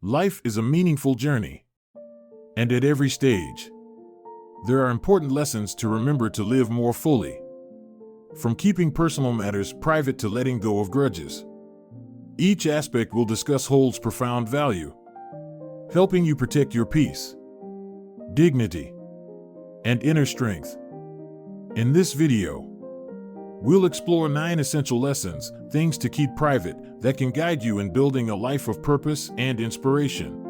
Life is a meaningful journey, and at every stage, there are important lessons to remember to live more fully. From keeping personal matters private to letting go of grudges, each aspect we'll discuss holds profound value, helping you protect your peace, dignity, and inner strength. In this video, we'll explore 9 essential lessons, things to keep private, that can guide you in building a life of purpose and inspiration.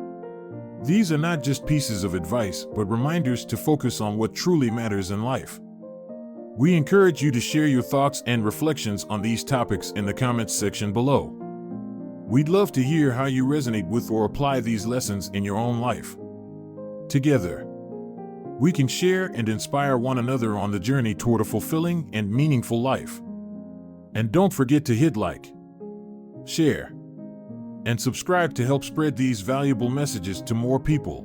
These are not just pieces of advice, but reminders to focus on what truly matters in life. We encourage you to share your thoughts and reflections on these topics in the comments section below. We'd love to hear how you resonate with or apply these lessons in your own life. Together, we can share and inspire one another on the journey toward a fulfilling and meaningful life. And don't forget to hit like, share, and subscribe to help spread these valuable messages to more people.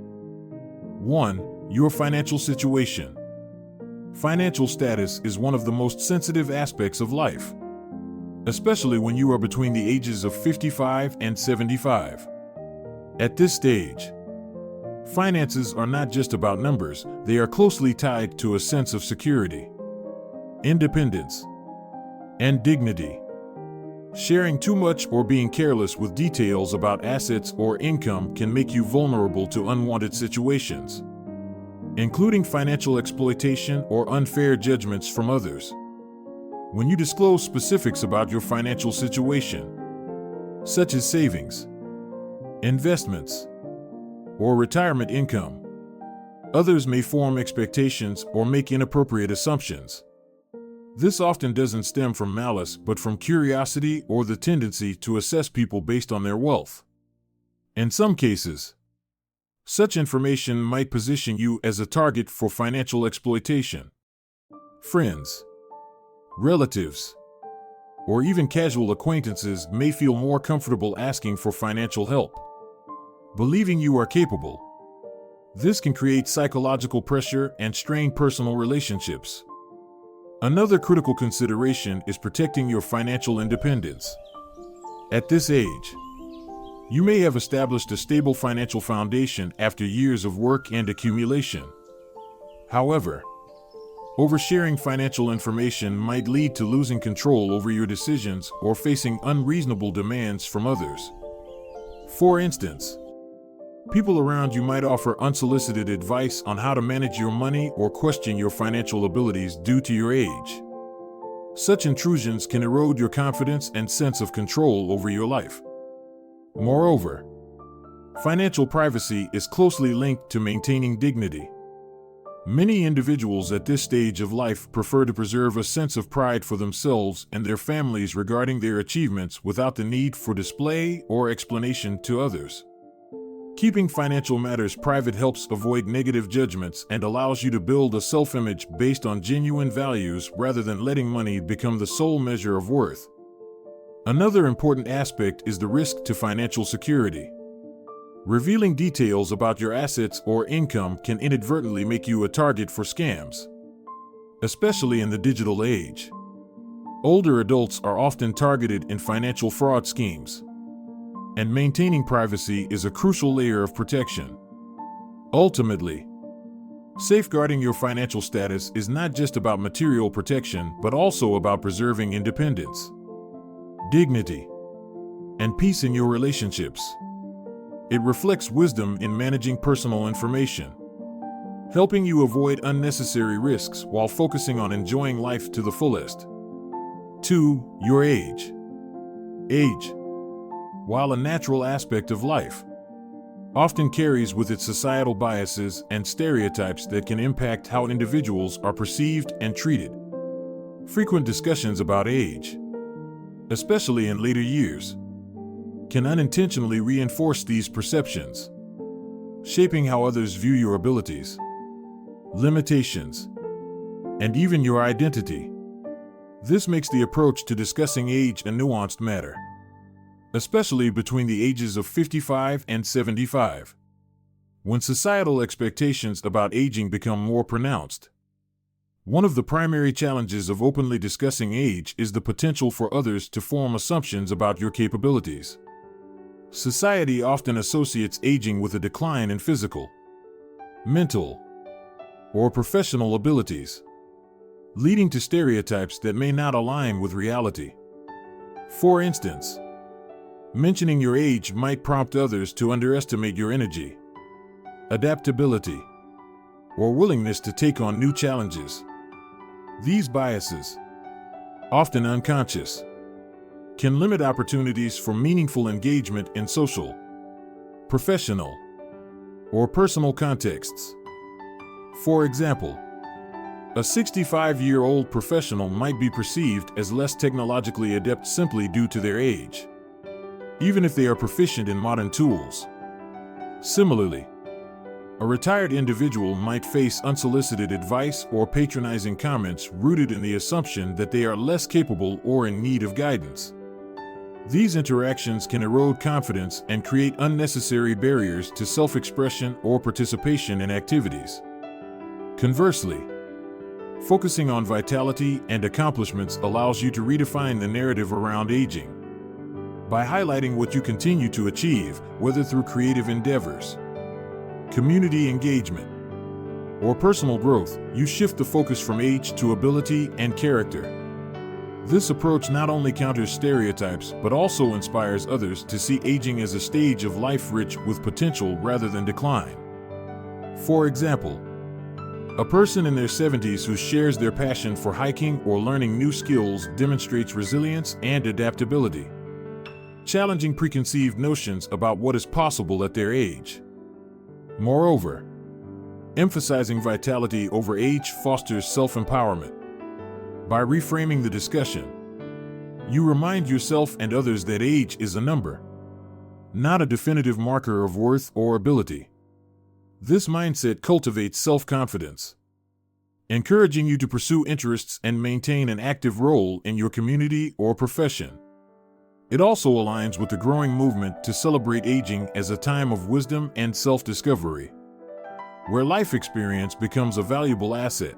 1. Your financial situation. Financial status is one of the most sensitive aspects of life, especially when you are between the ages of 55 and 75. At this stage, finances are not just about numbers, they are closely tied to a sense of security, independence, and dignity. Sharing too much or being careless with details about assets or income can make you vulnerable to unwanted situations, including financial exploitation or unfair judgments from others. When you disclose specifics about your financial situation, such as savings, investments, or retirement income, others may form expectations or make inappropriate assumptions. This often doesn't stem from malice, but from curiosity or the tendency to assess people based on their wealth. In some cases, such information might position you as a target for financial exploitation. Friends, relatives, or even casual acquaintances may feel more comfortable asking for financial help, believing you are capable. This can create psychological pressure and strain personal relationships. Another critical consideration is protecting your financial independence. At this age, you may have established a stable financial foundation after years of work and accumulation. However, oversharing financial information might lead to losing control over your decisions or facing unreasonable demands from others. For instance, people around you might offer unsolicited advice on how to manage your money or question your financial abilities due to your age. Such intrusions can erode your confidence and sense of control over your life. Moreover, financial privacy is closely linked to maintaining dignity. Many individuals at this stage of life prefer to preserve a sense of pride for themselves and their families regarding their achievements without the need for display or explanation to others. Keeping financial matters private helps avoid negative judgments and allows you to build a self-image based on genuine values rather than letting money become the sole measure of worth. Another important aspect is the risk to financial security. Revealing details about your assets or income can inadvertently make you a target for scams, especially in the digital age. Older adults are often targeted in financial fraud schemes, and maintaining privacy is a crucial layer of protection. Ultimately, safeguarding your financial status is not just about material protection, but also about preserving independence, dignity, and peace in your relationships. It reflects wisdom in managing personal information, helping you avoid unnecessary risks while focusing on enjoying life to the fullest. 2. Your age. Age, while a natural aspect of life, often carries with it societal biases and stereotypes that can impact how individuals are perceived and treated. Frequent discussions about age, especially in later years, can unintentionally reinforce these perceptions, shaping how others view your abilities, limitations, and even your identity. This makes the approach to discussing age a nuanced matter, especially between the ages of 55 and 75, when societal expectations about aging become more pronounced. One of the primary challenges of openly discussing age is the potential for others to form assumptions about your capabilities. Society often associates aging with a decline in physical, mental, or professional abilities, leading to stereotypes that may not align with reality. For instance, mentioning your age might prompt others to underestimate your energy, adaptability, or willingness to take on new challenges. These biases, often unconscious, can limit opportunities for meaningful engagement in social, professional, or personal contexts. For example, a 65-year-old professional might be perceived as less technologically adept simply due to their age, even if they are proficient in modern tools. Similarly, a retired individual might face unsolicited advice or patronizing comments rooted in the assumption that they are less capable or in need of guidance. These interactions can erode confidence and create unnecessary barriers to self-expression or participation in activities. Conversely, focusing on vitality and accomplishments allows you to redefine the narrative around aging. By highlighting what you continue to achieve, whether through creative endeavors, community engagement, or personal growth, you shift the focus from age to ability and character. This approach not only counters stereotypes but also inspires others to see aging as a stage of life rich with potential rather than decline. For example, a person in their 70s who shares their passion for hiking or learning new skills demonstrates resilience and adaptability, challenging preconceived notions about what is possible at their age. Moreover, emphasizing vitality over age fosters self-empowerment. By reframing the discussion, you remind yourself and others that age is a number, not a definitive marker of worth or ability. This mindset cultivates self-confidence, encouraging you to pursue interests and maintain an active role in your community or profession. It also aligns with the growing movement to celebrate aging as a time of wisdom and self-discovery, where life experience becomes a valuable asset.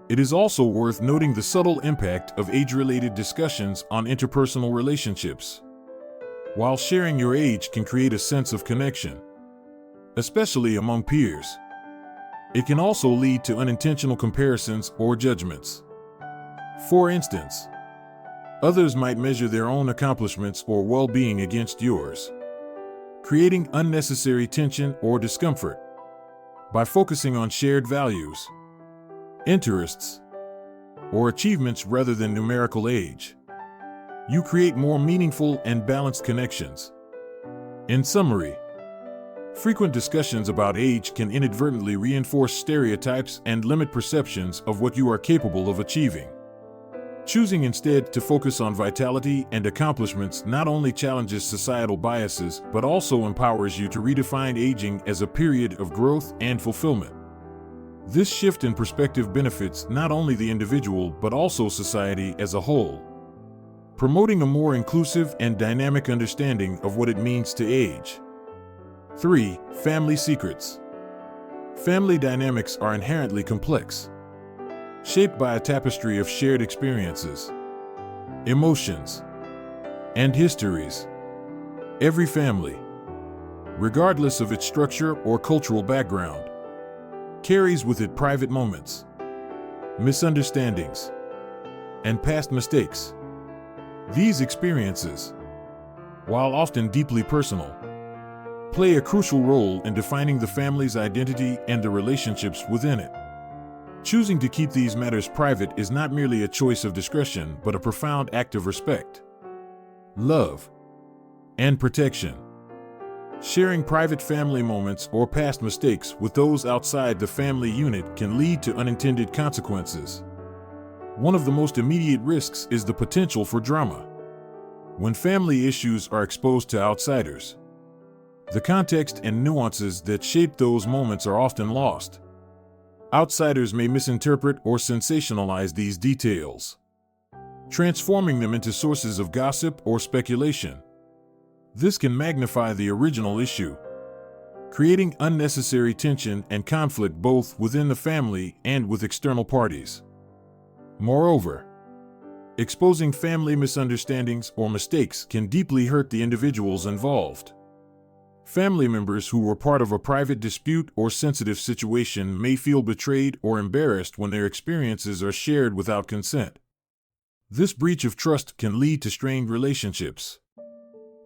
It is also worth noting the subtle impact of age-related discussions on interpersonal relationships. While sharing your age can create a sense of connection, especially among peers, it can also lead to unintentional comparisons or judgments. For instance, others might measure their own accomplishments or well-being against yours, creating unnecessary tension or discomfort. By focusing on shared values, interests, or achievements rather than numerical age, you create more meaningful and balanced connections. In summary, frequent discussions about age can inadvertently reinforce stereotypes and limit perceptions of what you are capable of achieving. Choosing instead to focus on vitality and accomplishments not only challenges societal biases but also empowers you to redefine aging as a period of growth and fulfillment. This shift in perspective benefits not only the individual but also society as a whole, promoting a more inclusive and dynamic understanding of what it means to age. 3. Family secrets. Family dynamics are inherently complex, shaped by a tapestry of shared experiences, emotions, and histories. Every family, regardless of its structure or cultural background, carries with it private moments, misunderstandings, and past mistakes. These experiences, while often deeply personal, play a crucial role in defining the family's identity and the relationships within it. Choosing to keep these matters private is not merely a choice of discretion but a profound act of respect, love, and protection. Sharing private family moments or past mistakes with those outside the family unit can lead to unintended consequences. One of the most immediate risks is the potential for drama. When family issues are exposed to outsiders, the context and nuances that shape those moments are often lost. Outsiders may misinterpret or sensationalize these details, transforming them into sources of gossip or speculation. This can magnify the original issue, creating unnecessary tension and conflict both within the family and with external parties. Moreover, Exposing family misunderstandings or mistakes can deeply hurt the individuals involved. Family members who were part of a private dispute or sensitive situation may feel betrayed or embarrassed when their experiences are shared without consent. This breach of trust can lead to strained relationships,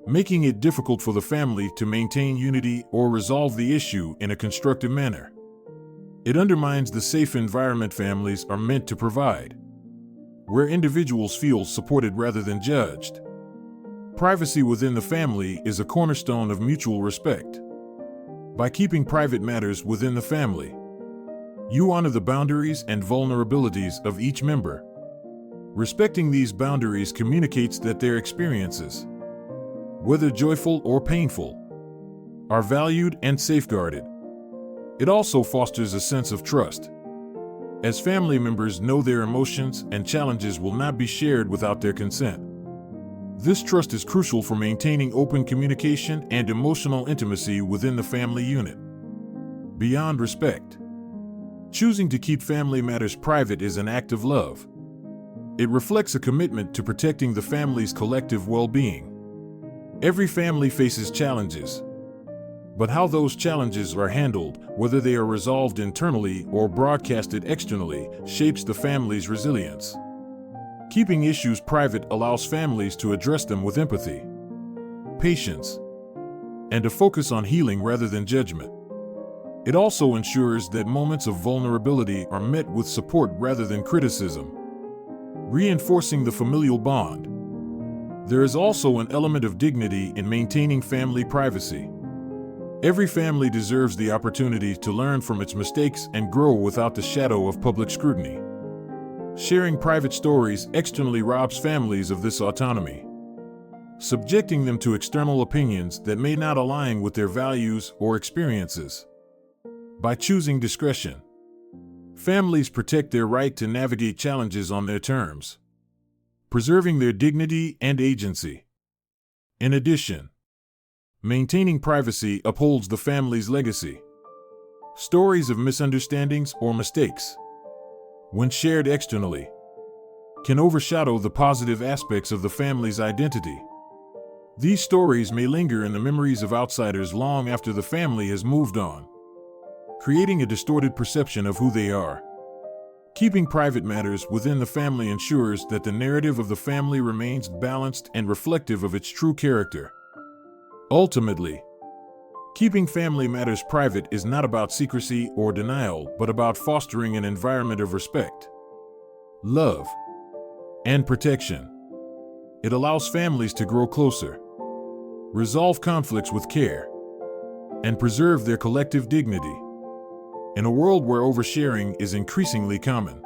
making it difficult for the family to maintain unity or resolve the issue in a constructive manner. It undermines the safe environment families are meant to provide, where individuals feel supported rather than judged. Privacy within the family is a cornerstone of mutual respect. By keeping private matters within the family, you honor the boundaries and vulnerabilities of each member. Respecting these boundaries communicates that their experiences, whether joyful or painful, are valued and safeguarded. It also fosters a sense of trust, as family members know their emotions and challenges will not be shared without their consent. This trust is crucial for maintaining open communication and emotional intimacy within the family unit. Beyond respect, choosing to keep family matters private is an act of love. It reflects a commitment to protecting the family's collective well-being. Every family faces challenges, but how those challenges are handled, whether they are resolved internally or broadcasted externally, shapes the family's resilience. Keeping issues private allows families to address them with empathy, patience, and a focus on healing rather than judgment. It also ensures that moments of vulnerability are met with support rather than criticism, reinforcing the familial bond. There is also an element of dignity in maintaining family privacy. Every family deserves the opportunity to learn from its mistakes and grow without the shadow of public scrutiny. Sharing private stories externally robs families of this autonomy, subjecting them to external opinions that may not align with their values or experiences. By choosing discretion, families protect their right to navigate challenges on their terms, preserving their dignity and agency. In addition, maintaining privacy upholds the family's legacy. Stories of misunderstandings or mistakes, when shared externally, can overshadow the positive aspects of the family's identity. These stories may linger in the memories of outsiders long after the family has moved on, creating a distorted perception of who they are. Keeping private matters within the family ensures that the narrative of the family remains balanced and reflective of its true character. Ultimately, keeping family matters private is not about secrecy or denial, but about fostering an environment of respect, love, and protection. It allows families to grow closer, resolve conflicts with care, and preserve their collective dignity. In a world where oversharing is increasingly common,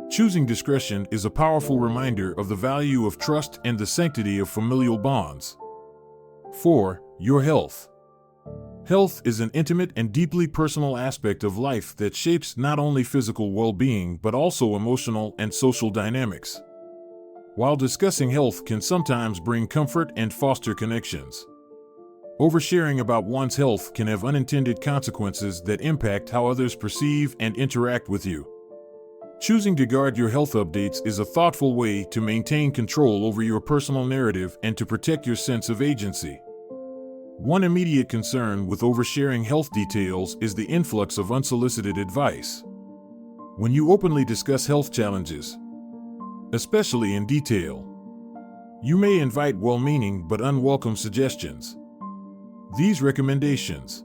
choosing discretion is a powerful reminder of the value of trust and the sanctity of familial bonds. 4. Your health. Health is an intimate and deeply personal aspect of life that shapes not only physical well-being but also emotional and social dynamics. While discussing health can sometimes bring comfort and foster connections, oversharing about one's health can have unintended consequences that impact how others perceive and interact with you. Choosing to guard your health updates is a thoughtful way to maintain control over your personal narrative and to protect your sense of agency. One immediate concern with oversharing health details is the influx of unsolicited advice. When you openly discuss health challenges, especially in detail, you may invite well-meaning but unwelcome suggestions. These recommendations,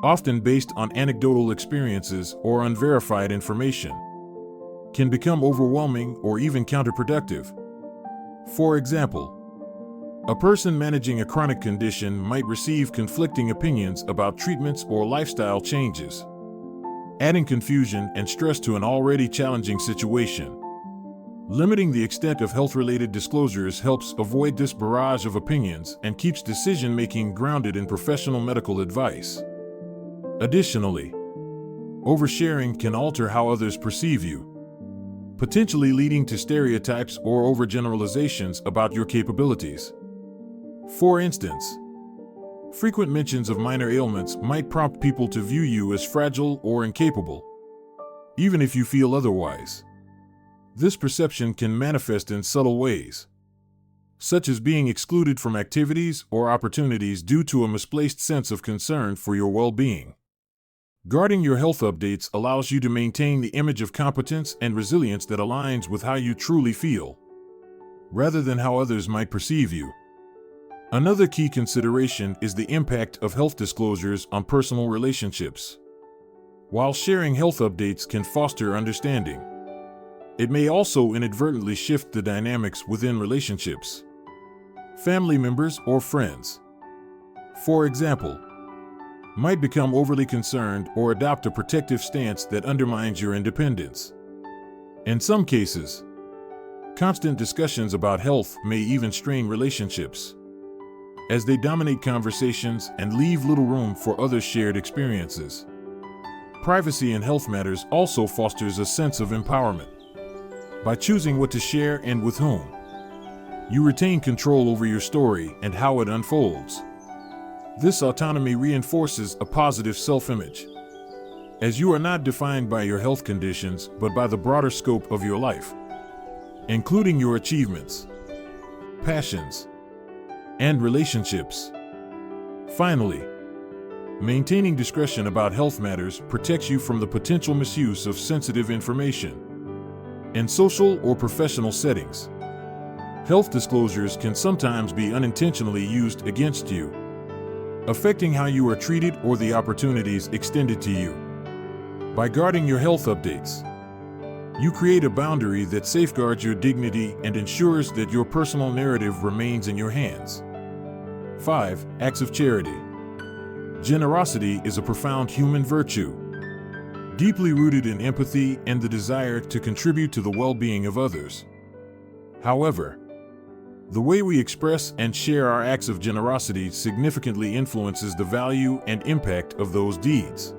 often based on anecdotal experiences or unverified information, can become overwhelming or even counterproductive. For example, a person managing a chronic condition might receive conflicting opinions about treatments or lifestyle changes, adding confusion and stress to an already challenging situation. Limiting the extent of health-related disclosures helps avoid this barrage of opinions and keeps decision-making grounded in professional medical advice. Additionally, oversharing can alter how others perceive you, potentially leading to stereotypes or overgeneralizations about your capabilities. For instance, frequent mentions of minor ailments might prompt people to view you as fragile or incapable, even if you feel otherwise. This perception can manifest in subtle ways, such as being excluded from activities or opportunities due to a misplaced sense of concern for your well-being. Guarding your health updates allows you to maintain the image of competence and resilience that aligns with how you truly feel, rather than how others might perceive you. Another key consideration is the impact of health disclosures on personal relationships. While sharing health updates can foster understanding, it may also inadvertently shift the dynamics within relationships. Family members or friends, for example, might become overly concerned or adopt a protective stance that undermines your independence. In some cases, constant discussions about health may even strain relationships, as they dominate conversations and leave little room for other shared experiences. Privacy in health matters also fosters a sense of empowerment. By choosing what to share and with whom, you retain control over your story and how it unfolds. This autonomy reinforces a positive self-image, as you are not defined by your health conditions but by the broader scope of your life, including your achievements, passions, and relationships. Finally, maintaining discretion about health matters protects you from the potential misuse of sensitive information. In social or professional settings, health disclosures can sometimes be unintentionally used against you, affecting how you are treated or the opportunities extended to you. By guarding your health updates, you create a boundary that safeguards your dignity and ensures that your personal narrative remains in your hands. 5. Acts of charity. Generosity is a profound human virtue, deeply rooted in empathy and the desire to contribute to the well-being of others. However, the way we express and share our acts of generosity significantly influences the value and impact of those deeds.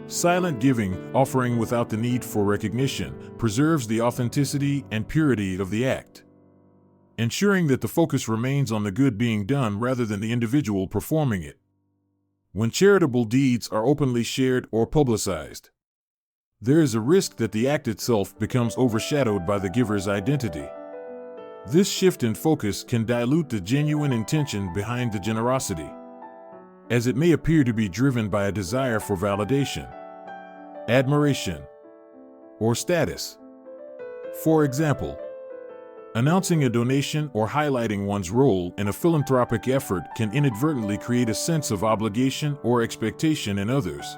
Silent giving, offering without the need for recognition, preserves the authenticity and purity of the act, ensuring that the focus remains on the good being done rather than the individual performing it. When charitable deeds are openly shared or publicized, there is a risk that the act itself becomes overshadowed by the giver's identity. This shift in focus can dilute the genuine intention behind the generosity, as it may appear to be driven by a desire for validation, admiration, or status. For example, announcing a donation or highlighting one's role in a philanthropic effort can inadvertently create a sense of obligation or expectation in others,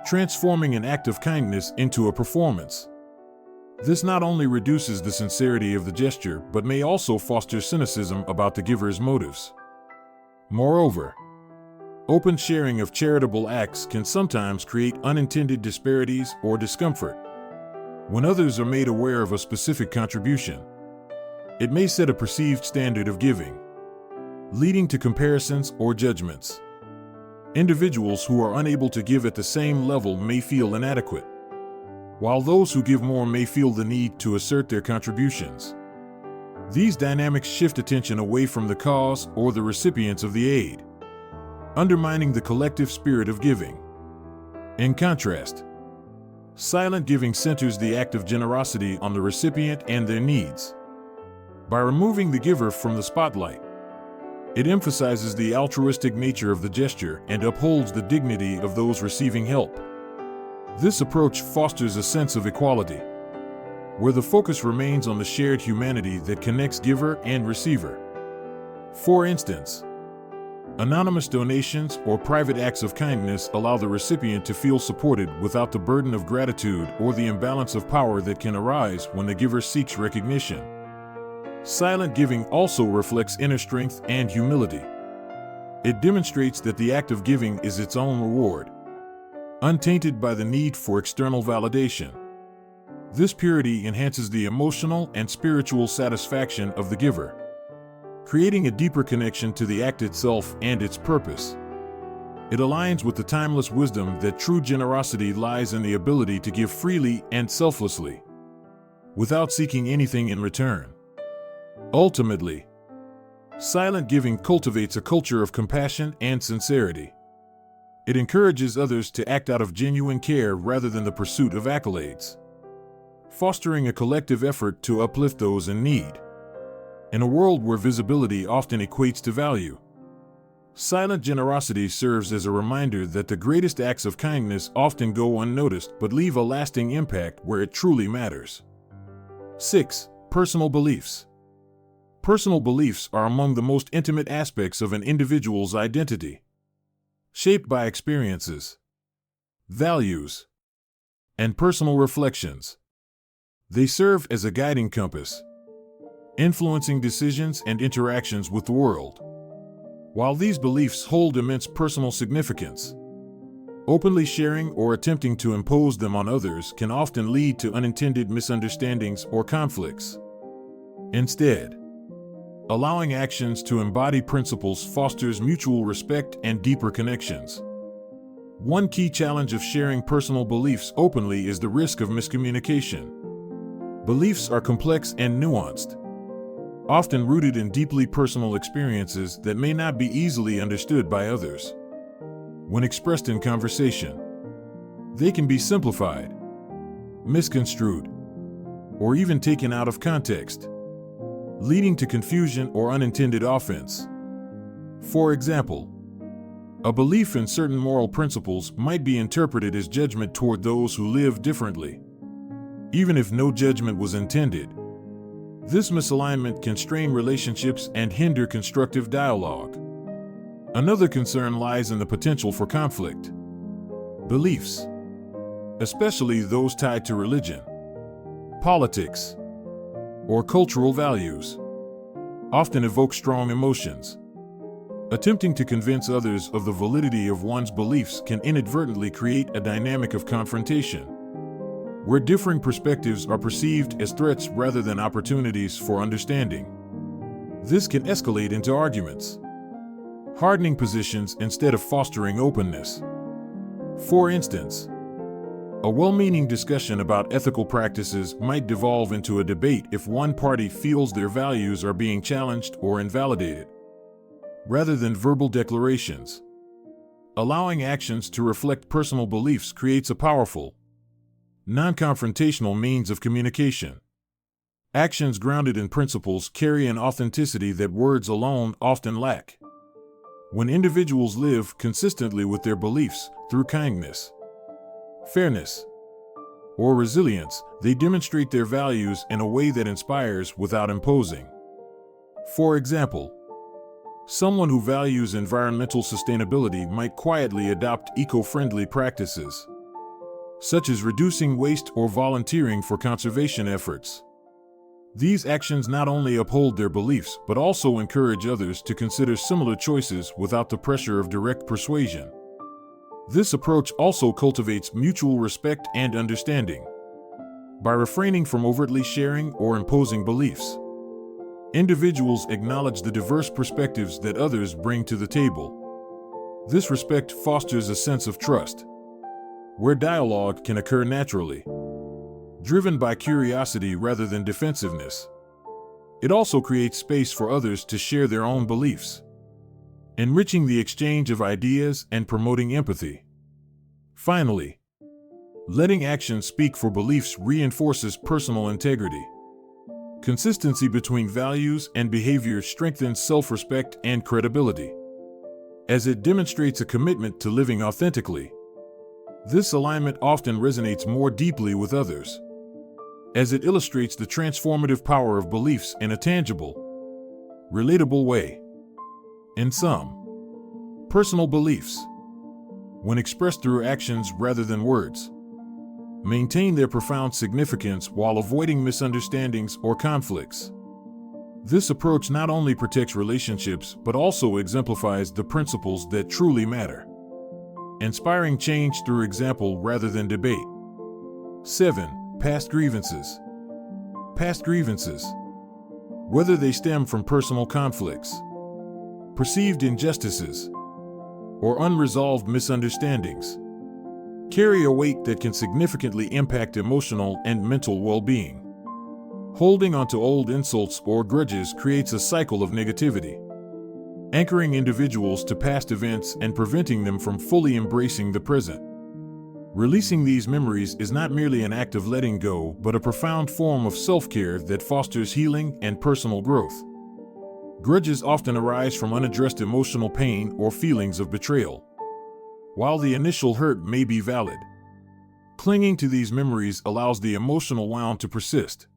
transforming an act of kindness into a performance. This not only reduces the sincerity of the gesture, but may also foster cynicism about the giver's motives. Moreover, open sharing of charitable acts can sometimes create unintended disparities or discomfort. When others are made aware of a specific contribution, it may set a perceived standard of giving, leading to comparisons or judgments. Individuals who are unable to give at the same level may feel inadequate, while those who give more may feel the need to assert their contributions. These dynamics shift attention away from the cause or the recipients of the aid, undermining the collective spirit of giving. In contrast, silent giving centers the act of generosity on the recipient and their needs. By removing the giver from the spotlight, it emphasizes the altruistic nature of the gesture and upholds the dignity of those receiving help. This approach fosters a sense of equality, where the focus remains on the shared humanity that connects giver and receiver. For instance, anonymous donations or private acts of kindness allow the recipient to feel supported without the burden of gratitude or the imbalance of power that can arise when the giver seeks recognition. Silent giving also reflects inner strength and humility. It demonstrates that the act of giving is its own reward, untainted by the need for external validation. This purity enhances the emotional and spiritual satisfaction of the giver, creating a deeper connection to the act itself and its purpose. It aligns with the timeless wisdom that true generosity lies in the ability to give freely and selflessly, without seeking anything in return. Ultimately, silent giving cultivates a culture of compassion and sincerity. It encourages others to act out of genuine care rather than the pursuit of accolades. fostering a collective effort to uplift those in need. In a world where visibility often equates to value, silent generosity serves as a reminder that the greatest acts of kindness often go unnoticed but leave a lasting impact where it truly matters. 6. Personal beliefs. Personal beliefs are among the most intimate aspects of an individual's identity, shaped by experiences, values, and personal reflections. They serve as a guiding compass, influencing decisions and interactions with the world. While these beliefs hold immense personal significance, openly sharing or attempting to impose them on others can often lead to unintended misunderstandings or conflicts. Instead, allowing actions to embody principles fosters mutual respect and deeper connections. One key challenge of sharing personal beliefs openly is the risk of miscommunication. Beliefs are complex and nuanced, often rooted in deeply personal experiences that may not be easily understood by others. When expressed in conversation, they can be simplified, misconstrued, or even taken out of context, leading to confusion or unintended offense. For example, a belief in certain moral principles might be interpreted as judgment toward those who live differently, even if no judgment was intended. This misalignment can strain relationships and hinder constructive dialogue. Another concern lies in the potential for conflict. Beliefs, especially those tied to religion, politics, or cultural values, often evoke strong emotions. Attempting to convince others of the validity of one's beliefs can inadvertently create a dynamic of confrontation, where differing perspectives are perceived as threats rather than opportunities for understanding. This can escalate into arguments, hardening positions instead of fostering openness. For instance, a well-meaning discussion about ethical practices might devolve into a debate if one party feels their values are being challenged or invalidated, rather than verbal declarations. Allowing actions to reflect personal beliefs creates a powerful, non-confrontational means of communication. Actions grounded in principles carry an authenticity that words alone often lack. When individuals live consistently with their beliefs through kindness, fairness, or resilience, they demonstrate their values in a way that inspires without imposing. For example, someone who values environmental sustainability might quietly adopt eco-friendly practices, such as reducing waste or volunteering for conservation efforts. These actions not only uphold their beliefs but also encourage others to consider similar choices without the pressure of direct persuasion. This approach also cultivates mutual respect and understanding. By refraining from overtly sharing or imposing beliefs, individuals acknowledge the diverse perspectives that others bring to the table. This respect fosters a sense of trust, where dialogue can occur naturally, driven by curiosity rather than defensiveness. It also creates space for others to share their own beliefs, enriching the exchange of ideas and promoting empathy. Finally, letting actions speak for beliefs reinforces personal integrity. Consistency between values and behavior strengthens self-respect and credibility, as it demonstrates a commitment to living authentically. This alignment often resonates more deeply with others, as it illustrates the transformative power of beliefs in a tangible, relatable way. In sum, personal beliefs, when expressed through actions rather than words, maintain their profound significance while avoiding misunderstandings or conflicts. This approach not only protects relationships but also exemplifies the principles that truly matter, inspiring change through example rather than debate. 7. Past grievances. Past grievances, whether they stem from personal conflicts, perceived injustices, or unresolved misunderstandings, carry a weight that can significantly impact emotional and mental well-being. Holding onto old insults or grudges creates a cycle of negativity, anchoring individuals to past events and preventing them from fully embracing the present. Releasing these memories is not merely an act of letting go, but a profound form of self-care that fosters healing and personal growth. Grudges often arise from unaddressed emotional pain or feelings of betrayal. While the initial hurt may be valid, clinging to these memories allows the emotional wound to persist,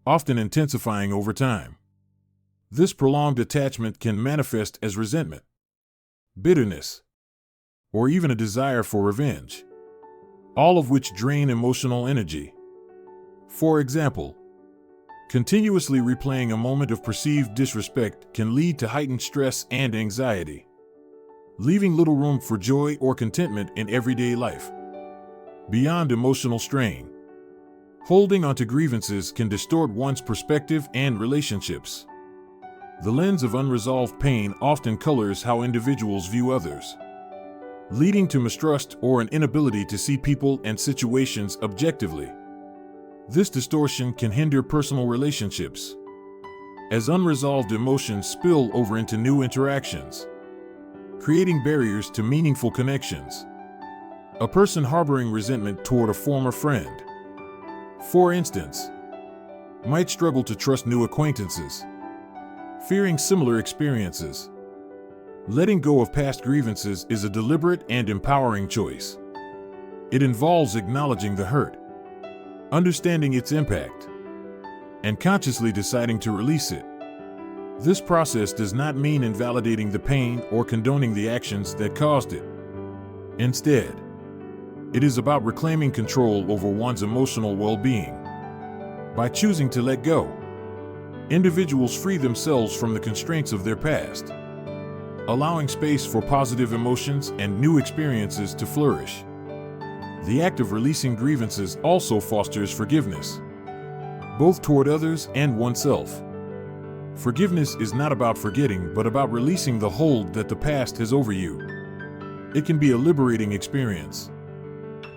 often intensifying over time. This prolonged attachment can manifest as resentment, bitterness, or even a desire for revenge, all of which drain emotional energy. For example, continuously replaying a moment of perceived disrespect can lead to heightened stress and anxiety, leaving little room for joy or contentment in everyday life. Beyond emotional strain, holding onto grievances can distort one's perspective and relationships. The lens of unresolved pain often colors how individuals view others, leading to mistrust or an inability to see people and situations objectively. This distortion can hinder personal relationships, as unresolved emotions spill over into new interactions, creating barriers to meaningful connections. A person harboring resentment toward a former friend, for instance, might struggle to trust new acquaintances, fearing similar experiences. Letting go of past grievances is a deliberate and empowering choice. It involves acknowledging the hurt, understanding its impact, and consciously deciding to release it. This process does not mean invalidating the pain or condoning the actions that caused it. Instead, it is about reclaiming control over one's emotional well-being. By choosing to let go, individuals free themselves from the constraints of their past, allowing space for positive emotions and new experiences to flourish. The act of releasing grievances also fosters forgiveness, both toward others and oneself. Forgiveness is not about forgetting, but about releasing the hold that the past has over you. It can be a liberating experience,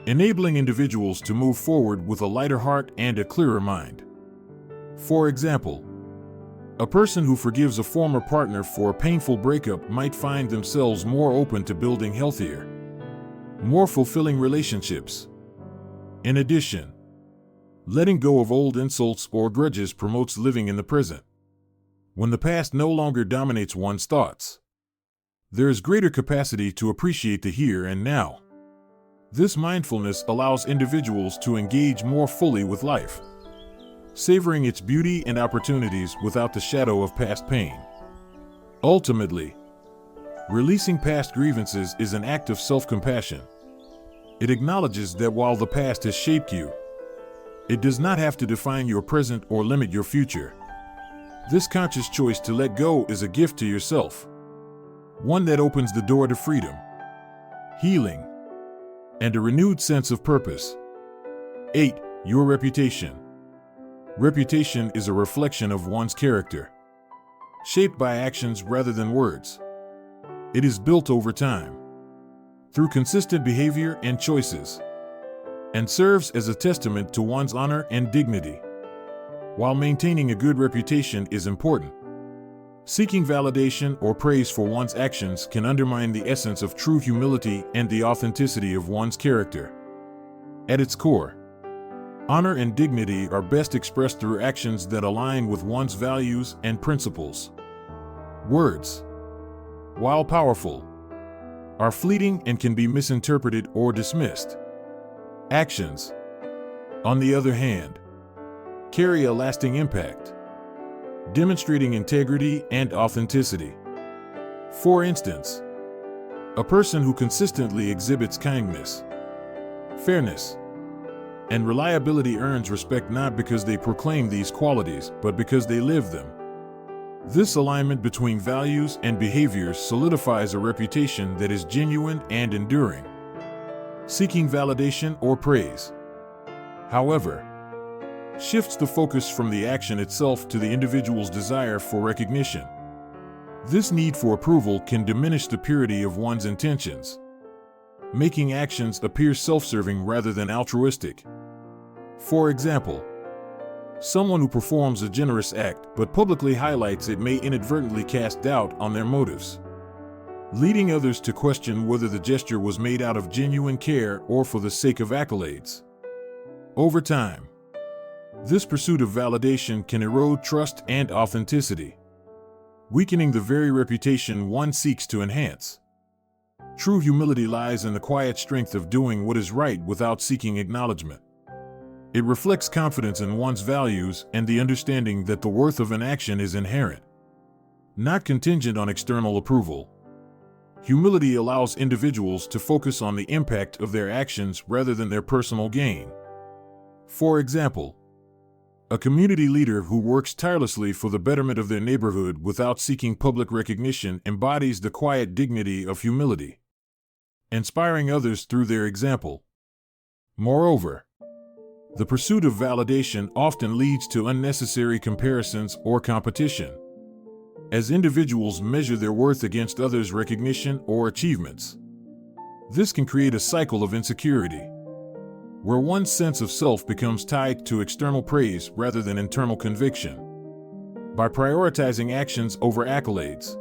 enabling individuals to move forward with a lighter heart and a clearer mind. For example, a person who forgives a former partner for a painful breakup might find themselves more open to building healthier, more fulfilling relationships. In addition, letting go of old insults or grudges promotes living in the present. When the past no longer dominates one's thoughts, there is greater capacity to appreciate the here and now. This mindfulness allows individuals to engage more fully with life, savoring its beauty and opportunities without the shadow of past pain. Ultimately, releasing past grievances is an act of self-compassion. It acknowledges that while the past has shaped you, it does not have to define your present or limit your future. This conscious choice to let go is a gift to yourself, one that opens the door to freedom, healing, and a renewed sense of purpose. 8. Your reputation. Reputation is a reflection of one's character, shaped by actions rather than words. It is built over time, through consistent behavior and choices, and serves as a testament to one's honor and dignity. While maintaining a good reputation is important, seeking validation or praise for one's actions can undermine the essence of true humility and the authenticity of one's character. At its core, honor and dignity are best expressed through actions that align with one's values and principles. Words, while powerful, are fleeting and can be misinterpreted or dismissed. Actions, on the other hand, carry a lasting impact, demonstrating integrity and authenticity. For instance, a person who consistently exhibits kindness, fairness, and reliability earns respect not because they proclaim these qualities, but because they live them. This alignment between values and behaviors solidifies a reputation that is genuine and enduring. Seeking validation or praise, however, shifts the focus from the action itself to the individual's desire for recognition. This need for approval can diminish the purity of one's intentions, making actions appear self-serving rather than altruistic. For example, someone who performs a generous act but publicly highlights it may inadvertently cast doubt on their motives. leading others to question whether the gesture was made out of genuine care or for the sake of accolades. Over time, this pursuit of validation can erode trust and authenticity, weakening the very reputation one seeks to enhance. True humility lies in the quiet strength of doing what is right without seeking acknowledgement. It reflects confidence in one's values and the understanding that the worth of an action is inherent, not contingent on external approval. Humility allows individuals to focus on the impact of their actions rather than their personal gain. For example, a community leader who works tirelessly for the betterment of their neighborhood without seeking public recognition embodies the quiet dignity of humility, inspiring others through their example. Moreover, the pursuit of validation often leads to unnecessary comparisons or competition, as individuals measure their worth against others' recognition or achievements. This can create a cycle of insecurity, where one's sense of self becomes tied to external praise rather than internal conviction. By prioritizing actions over accolades,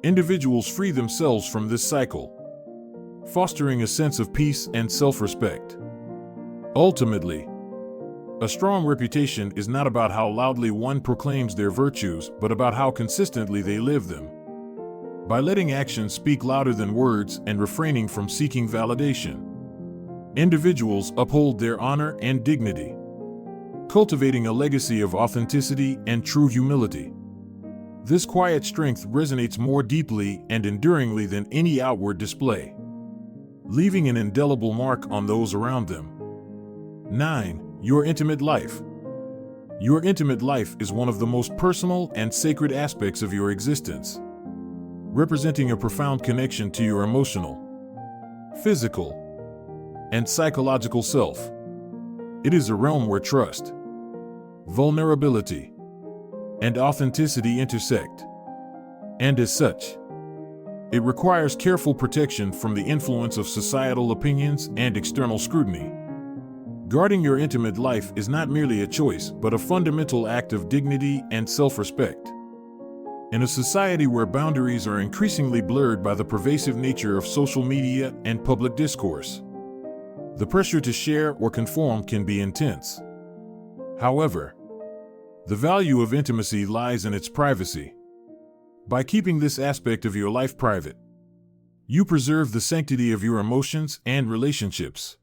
individuals free themselves from this cycle, fostering a sense of peace and self-respect. Ultimately, a strong reputation is not about how loudly one proclaims their virtues, but about how consistently they live them. By letting actions speak louder than words and refraining from seeking validation, individuals uphold their honor and dignity, cultivating a legacy of authenticity and true humility. This quiet strength resonates more deeply and enduringly than any outward display, leaving an indelible mark on those around them. 9. Your intimate life. Your intimate life is one of the most personal and sacred aspects of your existence, representing a profound connection to your emotional, physical, and psychological self. It is a realm where trust, vulnerability, and authenticity intersect, and as such, it requires careful protection from the influence of societal opinions and external scrutiny. Guarding your intimate life is not merely a choice, but a fundamental act of dignity and self-respect. In a society where boundaries are increasingly blurred by the pervasive nature of social media and public discourse, the pressure to share or conform can be intense. However, the value of intimacy lies in its privacy. By keeping this aspect of your life private, you preserve the sanctity of your emotions and relationships,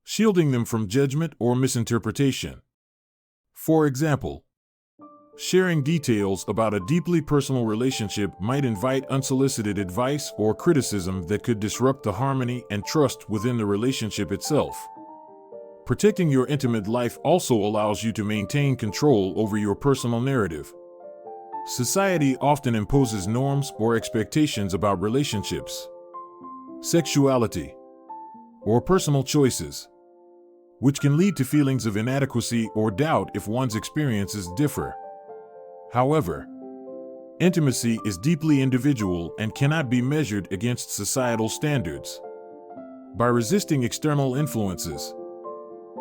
shielding them from judgment or misinterpretation. For example, sharing details about a deeply personal relationship might invite unsolicited advice or criticism that could disrupt the harmony and trust within the relationship itself. Protecting your intimate life also allows you to maintain control over your personal narrative. Society often imposes norms or expectations about relationships, sexuality, or personal choices, which can lead to feelings of inadequacy or doubt if one's experiences differ. However, intimacy is deeply individual and cannot be measured against societal standards. By resisting external influences,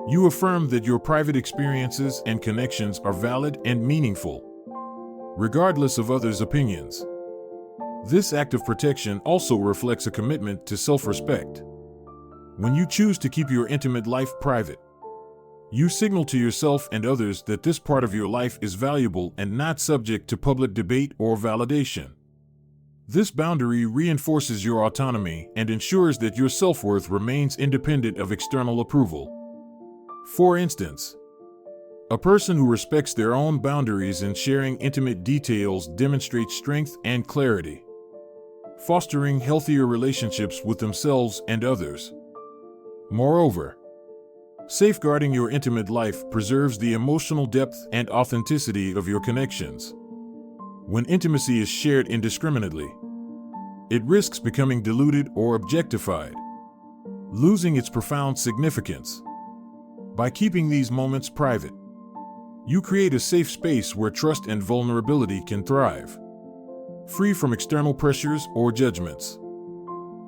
you affirm that your private experiences and connections are valid and meaningful, regardless of others' opinions. This act of protection also reflects a commitment to self-respect. When you choose to keep your intimate life private, you signal to yourself and others that this part of your life is valuable and not subject to public debate or validation. This boundary reinforces your autonomy and ensures that your self-worth remains independent of external approval. For instance, a person who respects their own boundaries in sharing intimate details demonstrates strength and clarity, fostering healthier relationships with themselves and others. Moreover, safeguarding your intimate life preserves the emotional depth and authenticity of your connections. When intimacy is shared indiscriminately, it risks becoming diluted or objectified, losing its profound significance. By keeping these moments private, you create a safe space where trust and vulnerability can thrive, free from external pressures or judgments.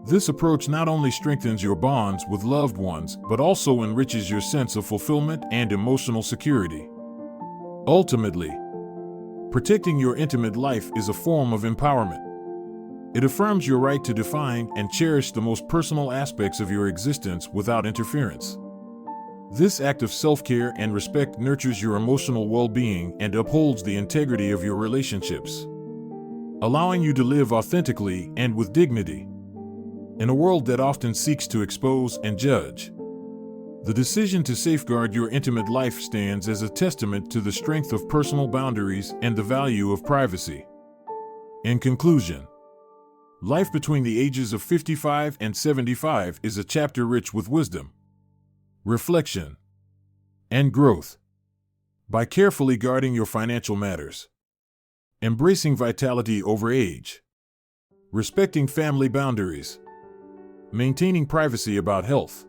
This approach not only strengthens your bonds with loved ones, but also enriches your sense of fulfillment and emotional security. Ultimately, protecting your intimate life is a form of empowerment. It affirms your right to define and cherish the most personal aspects of your existence without interference. This act of self-care and respect nurtures your emotional well-being and upholds the integrity of your relationships, allowing you to live authentically and with dignity. In a world that often seeks to expose and judge, the decision to safeguard your intimate life stands as a testament to the strength of personal boundaries and the value of privacy. In conclusion, life between the ages of 55 and 75 is a chapter rich with wisdom, reflection, and growth. By carefully guarding your financial matters, embracing vitality over age, respecting family boundaries, maintaining privacy about health,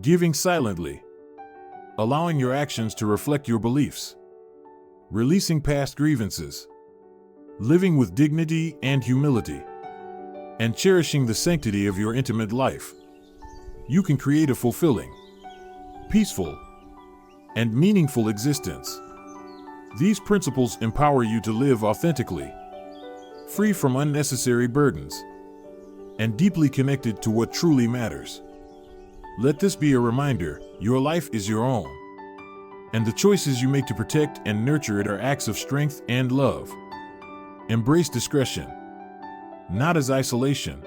giving silently, allowing your actions to reflect your beliefs, releasing past grievances, living with dignity and humility, and cherishing the sanctity of your intimate life, you can create a fulfilling, peaceful, and meaningful existence. These principles empower you to live authentically, free from unnecessary burdens, and deeply connected to what truly matters. Let this be a reminder: your life is your own, and the choices you make to protect and nurture it are acts of strength and love. Embrace discretion, not as isolation,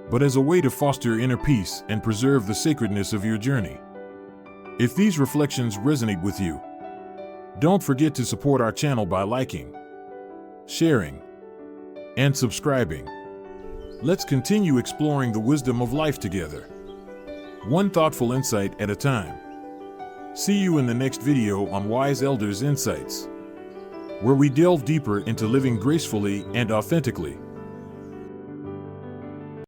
but as a way to foster inner peace and preserve the sacredness of your journey. If these reflections resonate with you, don't forget to support our channel by liking, sharing, and subscribing. Let's continue exploring the wisdom of life together, one thoughtful insight at a time. See you in the next video on Wise Elders Insights, where we delve deeper into living gracefully and authentically.